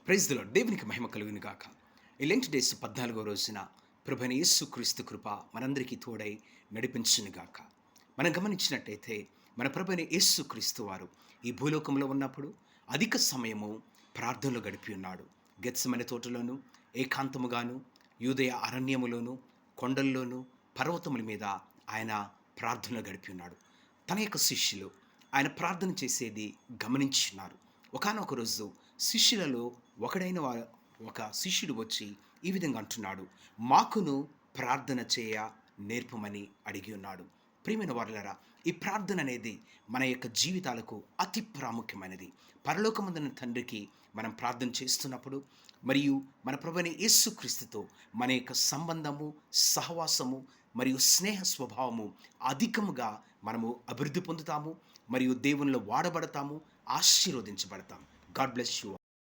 Praise the lord. దేవునికి మహిమ కలుగును గాక. ఈ లెంట్ డేస్ 14వ రోజున ప్రభువైన యేసుక్రీస్తు కృప మనందరికీ తోడై నడిపించును గాక. మనం గమనించినట్టయితే మన ప్రభువైన యేసుక్రీస్తు వారు ఈ భూలోకంలో ఉన్నప్పుడు అధిక సమయము ప్రార్థనలో గడిపి ఉన్నాడు. గెత్సెమనే తోటలోను, ఏకాంతముగాను, యూదయ అరణ్యములోను, కొండల్లోను, పర్వతముల మీద ఆయన ప్రార్థనలో గడిపి ఉన్నాడు. తన యొక్క శిష్యులు ఆయన ప్రార్థన చేసేది గమనించున్నారు. ఒకానొక రోజు శిష్యులలో ఒక శిష్యుడు వచ్చి ఈ విధంగా అంటున్నాడు, మాకును ప్రార్థన చేయ నేర్పమని అడిగి ఉన్నాడు. ప్రియమైన వారలారా, ఈ ప్రార్థన అనేది మన యొక్క జీవితాలకు అతి ప్రాముఖ్యమైనది. పరలోకమందున తండ్రికి మనం ప్రార్థన చేస్తున్నప్పుడు మరియు మన ప్రభువైన యేసుక్రీస్తుతో మన యొక్క సంబంధము, సహవాసము మరియు స్నేహ స్వభావము అధికముగా మనము అభివృద్ధి పొందుతాము మరియు దేవునిలో వాడబడతాము, ఆశీర్వదించబడతాం. God bless you.